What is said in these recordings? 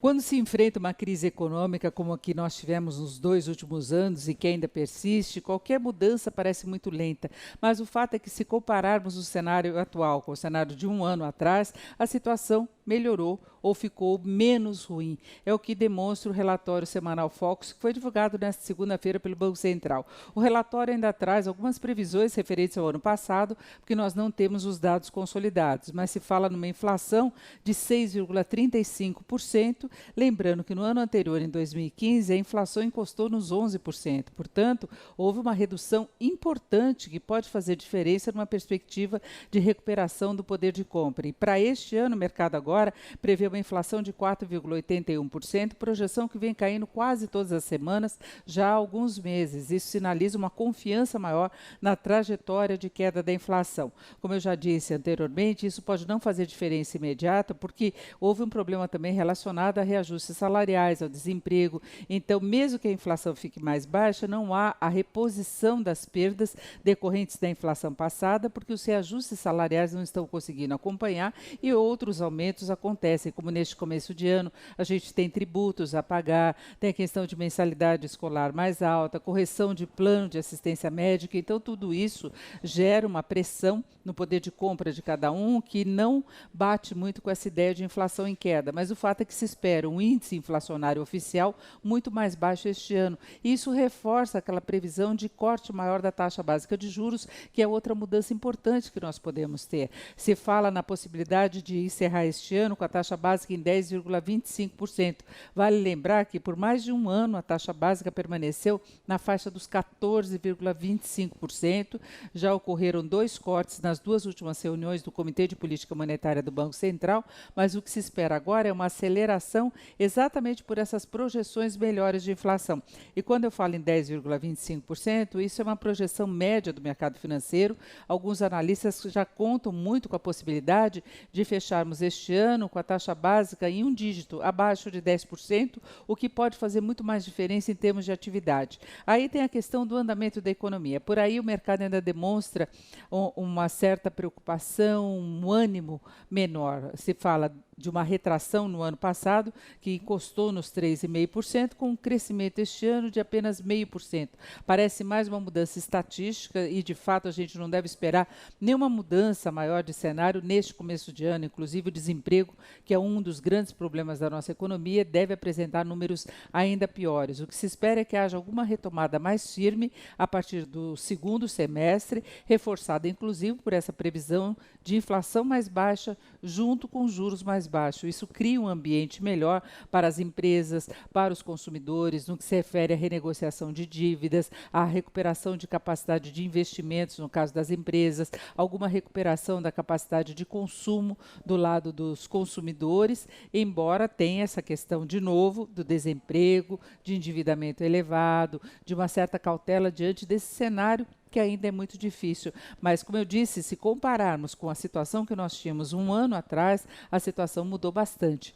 Quando se enfrenta uma crise econômica como a que nós tivemos nos 2 últimos anos e que ainda persiste, qualquer mudança parece muito lenta. Mas o fato é que, se compararmos o cenário atual com o cenário de um ano atrás, a situação melhorou ou ficou menos ruim. É o que demonstra o relatório semanal Focus, que foi divulgado nesta segunda-feira pelo Banco Central. O relatório ainda traz algumas previsões referentes ao ano passado, porque nós não temos os dados consolidados, mas se fala numa inflação de 6,35%, lembrando que no ano anterior, em 2015, a inflação encostou nos 11%. Portanto, houve uma redução importante que pode fazer diferença numa perspectiva de recuperação do poder de compra. E para este ano, o mercado agora prevê uma inflação de 4,81%, projeção que vem caindo quase todas as semanas, já há alguns meses. Isso sinaliza uma confiança maior na trajetória de queda da inflação. Como eu já disse anteriormente, isso pode não fazer diferença imediata, porque houve um problema também relacionado a reajustes salariais, ao desemprego. Então, mesmo que a inflação fique mais baixa, não há a reposição das perdas decorrentes da inflação passada, porque os reajustes salariais não estão conseguindo acompanhar e outros aumentos acontecem, como neste começo de ano, a gente tem tributos a pagar, tem a questão de mensalidade escolar mais alta, correção de plano de assistência médica. Então, tudo isso gera uma pressão no poder de compra de cada um, que não bate muito com essa ideia de inflação em queda. Mas o fato é que se espera um índice inflacionário oficial muito mais baixo este ano. E isso reforça aquela previsão de corte maior da taxa básica de juros, que é outra mudança importante que nós podemos ter. Se fala na possibilidade de encerrar este ano com a taxa básica em 10,25%. Vale lembrar que por mais de um ano a taxa básica permaneceu na faixa dos 14,25%. Já ocorreram 2 cortes nas 2 últimas reuniões do Comitê de Política Monetária do Banco Central, mas o que se espera agora é uma aceleração exatamente por essas projeções melhores de inflação. E quando eu falo em 10,25%, isso é uma projeção média do mercado financeiro. Alguns analistas já contam muito com a possibilidade de fecharmos este ano com a taxa básica em um dígito abaixo de 10%, o que pode fazer muito mais diferença em termos de atividade. Aí tem a questão do andamento da economia. Por aí o mercado ainda demonstra uma certa preocupação, um ânimo menor. Se fala de uma retração no ano passado, que encostou nos 3,5%, com um crescimento este ano de apenas 0,5%. Parece mais uma mudança estatística e, de fato, a gente não deve esperar nenhuma mudança maior de cenário neste começo de ano. Inclusive, o desemprego, que é um dos grandes problemas da nossa economia, deve apresentar números ainda piores. O que se espera é que haja alguma retomada mais firme a partir do segundo semestre, reforçada, inclusive, por essa previsão de inflação mais baixa junto com juros mais baixos. Isso cria um ambiente melhor para as empresas, para os consumidores, no que se refere à renegociação de dívidas, à recuperação de capacidade de investimentos, no caso das empresas, alguma recuperação da capacidade de consumo do lado dos consumidores, embora tenha essa questão, de novo, do desemprego, de endividamento elevado, de uma certa cautela diante desse cenário que ainda é muito difícil. Mas, como eu disse, se compararmos com a situação que nós tínhamos um ano atrás, a situação mudou bastante.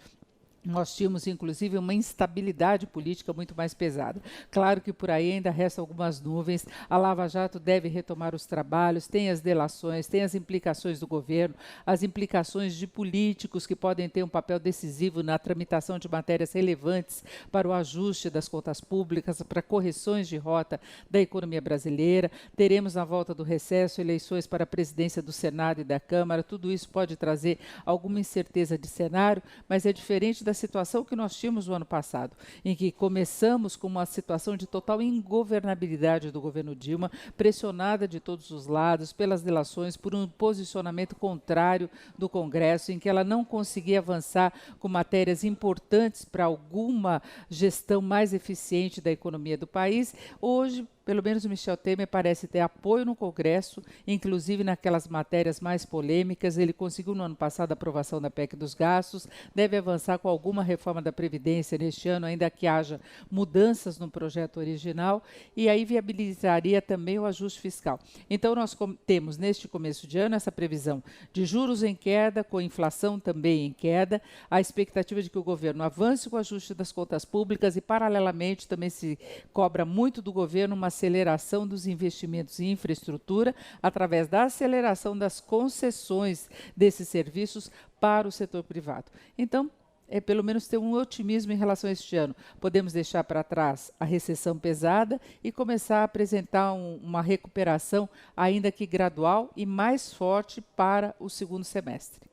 Nós tínhamos, inclusive, uma instabilidade política muito mais pesada. Claro que por aí ainda restam algumas nuvens. A Lava Jato deve retomar os trabalhos, tem as delações, tem as implicações do governo, as implicações de políticos que podem ter um papel decisivo na tramitação de matérias relevantes para o ajuste das contas públicas, para correções de rota da economia brasileira. Teremos, na volta do recesso, eleições para a presidência do Senado e da Câmara. Tudo isso pode trazer alguma incerteza de cenário, mas é diferente da situação que nós tínhamos no ano passado, em que começamos com uma situação de total ingovernabilidade do governo Dilma, pressionada de todos os lados pelas delações, por um posicionamento contrário do Congresso, em que ela não conseguia avançar com matérias importantes para alguma gestão mais eficiente da economia do país. Hoje, pelo menos o Michel Temer parece ter apoio no Congresso, inclusive naquelas matérias mais polêmicas. Ele conseguiu no ano passado a aprovação da PEC dos gastos, deve avançar com alguma reforma da Previdência neste ano, ainda que haja mudanças no projeto original, e aí viabilizaria também o ajuste fiscal. Então, nós temos neste começo de ano essa previsão de juros em queda, com inflação também em queda, a expectativa de que o governo avance com o ajuste das contas públicas e, paralelamente, também se cobra muito do governo uma aceleração dos investimentos em infraestrutura através da aceleração das concessões desses serviços para o setor privado. Então, é pelo menos ter um otimismo em relação a este ano. Podemos deixar para trás a recessão pesada e começar a apresentar uma recuperação, ainda que gradual e mais forte para o segundo semestre.